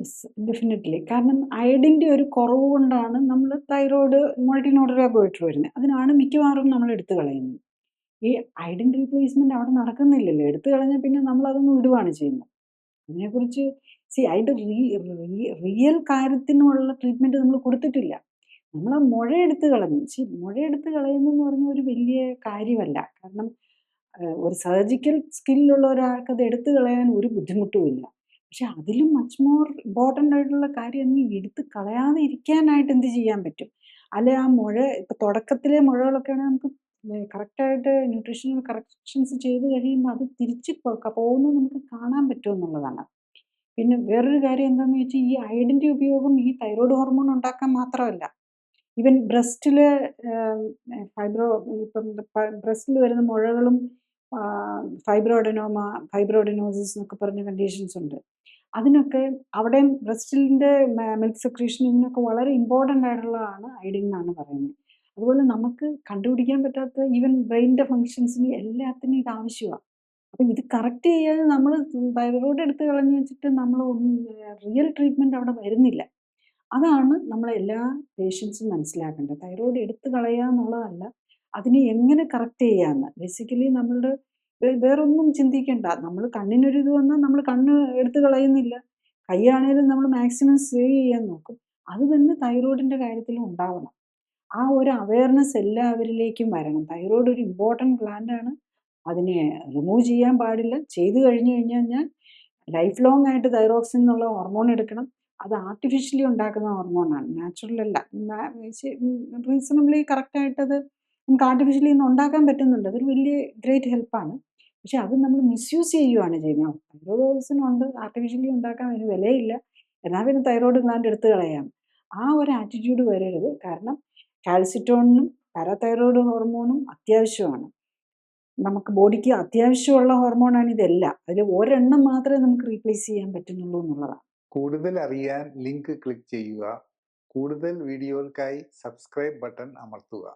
Yes, definitely. കാരണം അയഡിൻ്റെ ഒരു കുറവ് കൊണ്ടാണ് നമ്മൾ തൈറോയ്ഡ് മൾട്ടിനോഡുലാർ ഗോയിറ്റർ വരുന്നത്. അതിനാണ് മിക്കവാറും നമ്മൾ എടുത്തു കളയുന്നത്. ഈ അയഡിൻ റീപ്ലേസ്മെന്റ് അവിടെ നടക്കുന്നില്ലല്ലോ. എടുത്തു കളഞ്ഞാൽ പിന്നെ നമ്മളതൊന്ന് വിടുവാണ് ചെയ്യുന്നത്. അതിനെക്കുറിച്ച് അതിൻ്റെ റിയൽ കാര്യത്തിനുള്ള ട്രീറ്റ്മെന്റ് നമ്മൾ കൊടുത്തിട്ടില്ല. നമ്മൾ ആ മുഴ എടുത്ത് കളഞ്ഞു. മുഴ എടുത്ത് കളയുന്നതെന്ന് പറഞ്ഞാൽ ഒരു വലിയ കാര്യമല്ല. കാരണം ഒരു സർജിക്കൽ സ്കില്ലുള്ള ഒരാൾക്ക് അത് എടുത്തു കളയാൻ ഒരു ബുദ്ധിമുട്ടുമില്ല. പക്ഷെ അതിലും മച്ച് മോർ ഇമ്പോർട്ടൻ്റ് ആയിട്ടുള്ള കാര്യം ഒന്ന് എടുത്ത് കളയാതെ ഇരിക്കാനായിട്ട് എന്ത് ചെയ്യാൻ പറ്റും? അല്ലെ ആ മുഴ ഇപ്പൊ തുടക്കത്തിലെ മുഴകളൊക്കെ ആണെങ്കിൽ നമുക്ക് കറക്റ്റായിട്ട് ന്യൂട്രീഷണൽ കറക്ഷൻസ് ചെയ്ത് കഴിയുമ്പോൾ അത് തിരിച്ച് പോകുന്നത് നമുക്ക് കാണാൻ പറ്റുമെന്നുള്ളതാണ്. പിന്നെ വേറൊരു കാര്യം എന്താണെന്ന് വെച്ചാൽ ഈ അയഡിൻ്റെ ഉപയോഗം ഈ തൈറോയ്ഡ് ഹോർമോൺ ഉണ്ടാക്കാൻ മാത്രമല്ല. ഈവൻ ബ്രസ്റ്റില് ഫൈബ്രോ ഇപ്പം ബ്രസ്റ്റിൽ വരുന്ന മുഴകളും ഫൈബ്രോഡെനോമ, ഫൈബ്രോഡിനോസിസ് എന്നൊക്കെ പറഞ്ഞ കണ്ടീഷൻസ് ഉണ്ട്. അതിനൊക്കെ അവിടെയും ബ്രസ്റ്റിൻ്റെ മിൽക്ക് സെക്രീഷൻ ഇതിനൊക്കെ വളരെ ഇമ്പോർട്ടൻ്റ് ആയിട്ടുള്ളതാണ് അയഡിൻ എന്നാണ് പറയുന്നത്. അതുപോലെ നമുക്ക് കണ്ടുപിടിക്കാൻ പറ്റാത്ത ഈവൻ ബ്രെയിനിൻ്റെ ഫങ്ഷൻസിന് എല്ലാത്തിനും ഇത് ആവശ്യമാണ്. അപ്പം ഇത് കറക്റ്റ് ചെയ്യാതെ നമ്മൾ തൈറോയ്ഡ് എടുത്ത് കളഞ്ഞു വെച്ചിട്ട് നമ്മൾ റിയൽ ട്രീറ്റ്മെൻറ്റ് അവിടെ വരുന്നില്ല. അതാണ് നമ്മളെല്ലാ പേഷ്യൻസും മനസ്സിലാക്കേണ്ടത്. തൈറോയ്ഡ് എടുത്ത് കളയുക എന്നുള്ളതല്ല, അതിനെ എങ്ങനെ കറക്റ്റ് ചെയ്യാമെന്ന്. ബേസിക്കലി നമ്മളുടെ വേറൊന്നും ചിന്തിക്കണ്ട. നമ്മൾ കണ്ണിനൊരിത് വന്നാൽ നമ്മൾ കണ്ണ് എടുത്ത് കളയുന്നില്ല. കൈയാണേലും നമ്മൾ മാക്സിമം സേവ് ചെയ്യാൻ നോക്കും. അത് തന്നെ തൈറോയ്ഡിൻ്റെ കാര്യത്തിലും ഉണ്ടാവണം. ആ ഒരു അവയർനെസ് എല്ലാവരിലേക്കും വരണം. തൈറോയ്ഡ് ഒരു ഇമ്പോർട്ടൻറ്റ് ഗ്ലാൻഡാണ്. അതിനെ റിമൂവ് ചെയ്യാൻ പാടില്ല. ചെയ്തു കഴിഞ്ഞു കഴിഞ്ഞാൽ ലൈഫ് ലോങ് ആയിട്ട് തൈറോക്സിൻ എന്നുള്ള ഹോർമോൺ എടുക്കണം. അത് ആർട്ടിഫിഷ്യലി ഉണ്ടാക്കുന്ന ഹോർമോണാണ്. നാച്ചുറൽ അല്ല. റീസണബിളി കറക്റ്റായിട്ടത് നമുക്ക് ആർട്ടിഫിഷ്യലി ഇന്ന് ഉണ്ടാക്കാൻ പറ്റുന്നുണ്ട്. അതൊരു വലിയ ഗ്രേറ്റ് ഹെൽപ്പാണ്. പക്ഷെ അത് നമ്മൾ മിസ്യൂസ് ചെയ്യുകയാണ് ചെയ്യുന്നത്. തൈറോയ്ഡ് ആർട്ടിഫിഷ്യലി ഉണ്ടാക്കാൻ അതിന് വിലയില്ല. എന്നാൽ പിന്നെ തൈറോയ്ഡ് ഗ്ലാൻഡ് എടുത്ത് കളയാം. ആ ഒരു ആറ്റിറ്റ്യൂഡ് വരരുത്. കാരണം കാൽസിറ്റോണിനും പാരാതൈറോയ്ഡ് ഹോർമോണും അത്യാവശ്യമാണ്. നമുക്ക് ബോഡിക്ക് അത്യാവശ്യമുള്ള ഹോർമോണാണ് ഇതെല്ലാം. അതിൽ ഒരെണ്ണം മാത്രമേ നമുക്ക് റീപ്ലേസ് ചെയ്യാൻ പറ്റുന്നുള്ളൂ എന്നുള്ളതാണ്. കൂടുതൽ അറിയാൻ ലിങ്ക് ക്ലിക്ക് ചെയ്യുക. കൂടുതൽ വീഡിയോകൾക്കായി സബ്സ്ക്രൈബ് ബട്ടൺ അമർത്തുക.